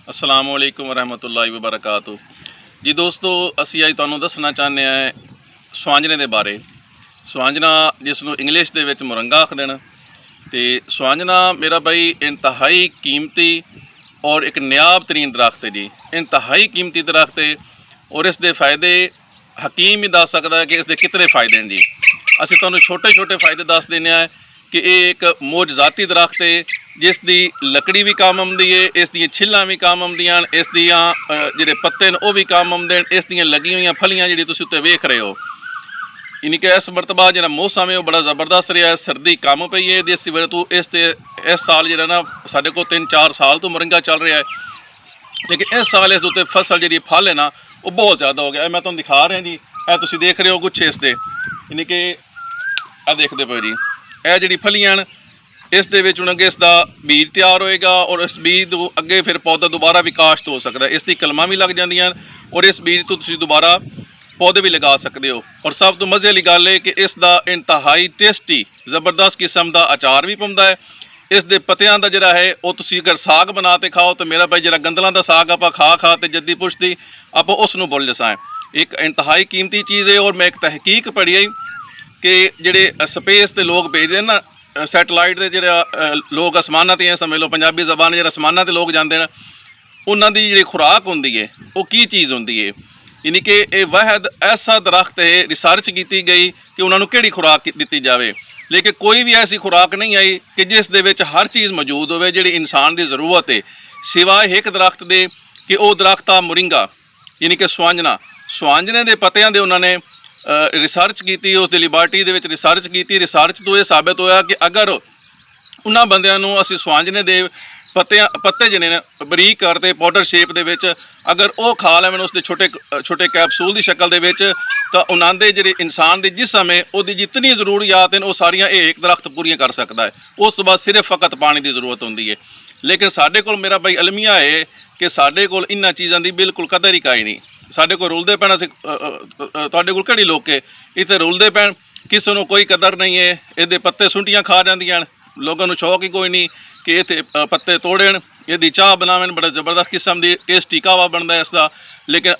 अस्सलामु अलैकुम वरहमतुल्लाहि वबरकातुह। जी दोस्तों, ਅਸੀਂ ਅੱਜ ਤੁਹਾਨੂੰ ਦੱਸਣਾ ਚਾਹੁੰਦੇ ਹਾਂ ਸਵਾਂਜਣੇ ਦੇ ਬਾਰੇ। ਸਵਾਂਜਣਾ ਜਿਸ ਨੂੰ ਇੰਗਲਿਸ਼ ਦੇ ਵਿੱਚ ਮੁਰੰਗਾ ਆਖਦੇ ਨੇ, ਤੇ ਸਵਾਂਜਣਾ ਮੇਰਾ ਭਾਈ ਇੰਤਹਾਈ ਕੀਮਤੀ ਔਰ ਇੱਕ ਨਿਆਬ ਤਰੀਨ ਦਰਖਤ ਹੈ ਜੀ। ਇੰਤਹਾਈ ਕੀਮਤੀ ਦਰਖਤ ਹੈ ਔਰ ਇਸ ਦੇ ਫਾਇਦੇ ਹਕੀਮ ਹੀ ਦੱਸ ਸਕਦਾ ਹੈ ਕਿ ਇਸ ਦੇ ਕਿਤਨੇ ਫਾਇਦੇ ਨੇ ਜੀ। ਅਸੀਂ ਤੁਹਾਨੂੰ ਛੋਟੇ ਛੋਟੇ ਫਾਇਦੇ ਦੱਸ ਦਿੰਦੇ ਹਾਂ कि ये एक मोजजाती दरख्त है जिस दी लकड़ी भी काम आती है, इस दी छिल्लां भी काम आउंदियां, इस दियां जिहड़े पत्ते ने वो भी काम आउंदे ने, इस दियां लगी हुई फलियां जिहड़ी तुसीं उत्ते वेख रहे हो। यानी कि इस मरतबा जिहड़ा मौसम है वो बड़ा ज़बरदस्त रहा है, सर्दी कम पई है, इस वजह तो इस साल जिहड़ा ना साडे कोल 3-4 साल तो मुरंगा चल रहा है, लेकिन इस साल इस उत्ते फसल जिहड़ी फल है ना वो बहुत ज़्यादा हो गया। मैं तुहानूं दिखा रहा जी, ये तुसीं देख रहे हो गुच्छे इसदे, यानी कि आ देखदे पए जी ਇਹ ਜਿਹੜੀ ਫਲੀਆਂ ਇਸ ਦੇ ਵਿੱਚ ਹੁਣ ਅੱਗੇ ਇਸ ਦਾ ਬੀਜ ਤਿਆਰ ਹੋਏਗਾ ਔਰ ਇਸ ਬੀਜ ਤੋਂ ਅੱਗੇ ਫਿਰ ਪੌਦਾ ਦੁਬਾਰਾ ਵੀ ਕਾਸ਼ਤ ਹੋ ਸਕਦਾ। ਇਸ ਦੀ ਕਲਮਾਂ ਵੀ ਲੱਗ ਜਾਂਦੀਆਂ ਔਰ ਇਸ ਬੀਜ ਤੋਂ ਤੁਸੀਂ ਦੁਬਾਰਾ ਪੌਦੇ ਵੀ ਲਗਾ ਸਕਦੇ ਹੋ। ਔਰ ਸਭ ਤੋਂ ਮਜ਼ੇ ਵਾਲੀ ਗੱਲ ਹੈ ਕਿ ਇਸ ਦਾ ਇੰਤਹਾਈ ਟੇਸਟੀ ਜ਼ਬਰਦਸਤ ਕਿਸਮ ਦਾ ਅਚਾਰ ਵੀ ਪਾਉਂਦਾ ਹੈ। ਇਸ ਦੇ ਪੱਤਿਆਂ ਦਾ ਜਿਹੜਾ ਹੈ ਉਹ ਤੁਸੀਂ ਅਗਰ ਸਾਗ ਬਣਾ ਕੇ ਖਾਓ ਤਾਂ ਮੇਰਾ ਭਾਈ ਜਿਹੜਾ ਗੰਦਲਾਂ ਦਾ ਸਾਗ ਆਪਾਂ ਖਾ ਤੇ ਜੱਦੀ ਪੁਸ਼ਤੀ ਆਪਾਂ ਉਸ ਨੂੰ ਬੋਲ ਜਸਾਂ। ਇੱਕ ਇੰਤਹਾਈ ਕੀਮਤੀ ਚੀਜ਼ ਹੈ। ਔਰ ਮੈਂ ਇੱਕ ਤਹਿਕੀਕ ਪੜ੍ਹੀ ਹੈ कि ਜਿਹੜੇ ਸਪੇਸ ਤੇ ਲੋਕ ਭੇਜਦੇ ਨੇ ਨਾ ਸੈਟਲਾਈਟ ਦੇ ਜਿਹੜਾ ਲੋਕ ਅਸਮਾਨਾਂ ਤੇ ਸਮਝ ਲਓ ਪੰਜਾਬੀ ਜ਼ਬਾਨ ਜਿਹੜਾ ਅਸਮਾਨਾਂ ਤੇ ਲੋਕ ਜਾਂਦੇ ਨੇ ਉਹਨਾਂ ਦੀ ਜਿਹੜੀ ਖੁਰਾਕ ਹੁੰਦੀ ਹੈ ਉਹ ਕੀ ਚੀਜ਼ ਹੁੰਦੀ ਹੈ। ਯਾਨੀ ਕਿ ਇਹ ਵਾਹਿਦ ਐਸਾ ਦਰਖਤ ਹੈ, ਰਿਸਰਚ ਕੀਤੀ ਗਈ ਕਿ ਉਹਨਾਂ ਨੂੰ ਕਿਹੜੀ ਖੁਰਾਕ ਦਿੱਤੀ ਜਾਵੇ, ਲੇਕਿਨ ਕੋਈ ਵੀ ਐਸੀ ਖੁਰਾਕ ਨਹੀਂ ਆਈ ਕਿ ਜਿਸ ਦੇ ਵਿੱਚ ਹਰ ਚੀਜ਼ ਮੌਜੂਦ ਹੋਵੇ ਜਿਹੜੀ ਇਨਸਾਨ ਦੀ ਜ਼ਰੂਰਤ ਹੈ, ਸਿਵਾਏ ਇੱਕ ਦਰਖਤ ਦੇ ਕਿ ਉਹ ਦਰਖਤ ਆ ਮੁਰਿੰਗਾ ਯਾਨੀ ਕਿ ਸਵਾਂਜਣੇ ਦੇ ਪੱਤਿਆਂ ਦੇ ਉਹਨਾਂ ਨੇ ਰਿਸਰਚ ਕੀਤੀ। ਉਸ ਦੀ ਲਿਬਰਟੀ ਦੇ ਵਿੱਚ ਰਿਸਰਚ ਕੀਤੀ। ਰਿਸਰਚ ਤੋਂ ਇਹ ਸਾਬਿਤ ਹੋਇਆ ਕਿ ਅਗਰ ਉਹਨਾਂ ਬੰਦਿਆਂ ਨੂੰ ਅਸੀਂ ਸਵਾਂਜਣੇ ਦੇ ਪੱਤੇ ਜਿਹਨੇ ਨੇ ਬਰੀਕ ਕਰਦੇ ਪਾਊਡਰ ਸ਼ੇਪ ਦੇ ਵਿੱਚ ਅਗਰ ਉਹ ਖਾ ਲੈਣ ਉਸ ਦੇ ਛੋਟੇ ਕੈਪਸੂਲ ਦੀ ਸ਼ਕਲ ਦੇ ਵਿੱਚ, ਤਾਂ ਉਹਨਾਂ ਦੇ ਜਿਹੜੇ ਇਨਸਾਨ ਦੇ ਜਿਸਮ ਹੈ ਉਹਦੀ ਜਿਤਨੀ ਜ਼ਰੂਰੀਆਤ ਹਨ ਉਹ ਸਾਰੀਆਂ ਇਹ ਇੱਕ ਦਰਖਤ ਪੂਰੀਆਂ ਕਰ ਸਕਦਾ ਹੈ। ਉਸ ਤੋਂ ਬਾਅਦ ਸਿਰਫ ਫਕਤ ਪਾਣੀ ਦੀ ਜ਼ਰੂਰਤ ਹੁੰਦੀ ਹੈ। ਲੇਕਿਨ ਸਾਡੇ ਕੋਲ ਮੇਰਾ ਭਾਈ ਅਲਮੀਆ ਹੈ ਕਿ ਸਾਡੇ ਕੋਲ ਇਹਨਾਂ ਚੀਜ਼ਾਂ ਦੀ ਬਿਲਕੁਲ ਕਦਰ ਹੀ ਕਾਈ ਨਹੀਂ। ਸਾਡੇ ਕੋਲ ਰੁਲਦੇ ਪੈਣ, ਅਸੀਂ ਤੁਹਾਡੇ ਕੋਲ ਕਿਹੜੀ ਲੋਕ ਇੱਥੇ ਰੁਲਦੇ ਪੈਣ, ਕਿਸੇ ਨੂੰ ਕੋਈ ਕਦਰ ਨਹੀਂ ਹੈ। ਇਹਦੇ ਪੱਤੇ ਸੁੰਡੀਆਂ ਖਾ ਜਾਂਦੀਆਂ, ਲੋਕਾਂ ਨੂੰ ਸ਼ੌਕ ਹੀ ਕੋਈ ਨਹੀਂ ਕਿ ਇੱਥੇ ਪੱਤੇ ਤੋੜਨ, ਇਹਦੀ ਚਾਹ ਬਣਾਉਣ, ਬੜਾ ਜ਼ਬਰਦਸਤ ਕਿਸਮ ਦੀ ਟੇਸਟੀ ਕਾਹਵਾ ਬਣਦਾ ਇਸ ਦਾ। ਲੇਕਿਨ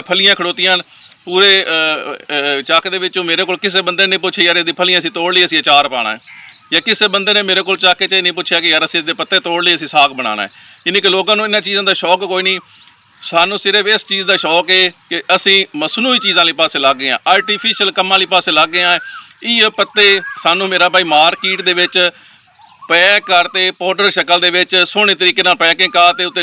ਫਲੀਆਂ ਖੜੋਤੀਆਂ ਪੂਰੇ ਚੱਕ ਦੇ ਵਿੱਚੋਂ। ਮੇਰੇ ਕੋਲ ਕਿਸੇ ਬੰਦੇ ਨੇ ਪੁੱਛਿਆ ਯਾਰ ਇਹਦੀ ਫਲੀਆਂ ਅਸੀਂ ਤੋੜ ਲਈ, ਅਸੀਂ ਅਚਾਰ ਪਾਉਣਾ ਹੈ, ਜਾਂ ਕਿਸੇ ਬੰਦੇ ਨੇ ਮੇਰੇ ਕੋਲ ਚੱਕ ਕੇ ਨਹੀਂ ਪੁੱਛਿਆ ਕਿ ਯਾਰ ਅਸੀਂ ਇਹਦੇ ਪੱਤੇ ਤੋੜ ਲਈ, ਅਸੀਂ ਸਾਗ ਬਣਾਉਣਾ ਹੈ। ਯਾਨੀ ਕਿ ਲੋਕਾਂ ਨੂੰ ਇਹਨਾਂ ਚੀਜ਼ਾਂ ਦਾ ਸ਼ੌਕ ਕੋਈ ਨਹੀਂ। ਸਾਨੂੰ ਸਿਰਫ ਇਸ ਚੀਜ਼ ਦਾ ਸ਼ੌਕ ਹੈ ਕਿ ਅਸੀਂ ਮਸਨੂਈ ਚੀਜ਼ਾਂ ਵਾਲੇ ਪਾਸੇ ਲੱਗ ਗਏ ਹਾਂ, ਆਰਟੀਫਿਸ਼ੀਅਲ ਕੰਮਾਂ ਵਾਲੇ ਪਾਸੇ ਲੱਗ ਗਏ ਹਾਂ। ਇਹ ਪੱਤੇ ਸਾਨੂੰ ਮੇਰਾ ਭਾਈ ਮਾਰਕੀਟ ਦੇ ਵਿੱਚ ਪੈਕ ਕਰਤੇ ਪਾਊਡਰ ਸ਼ਕਲ ਦੇ ਵਿੱਚ ਸੋਹਣੇ ਤਰੀਕੇ ਨਾਲ ਪੈਕਿੰਗ ਕਰਤੇ ਉੱਤੇ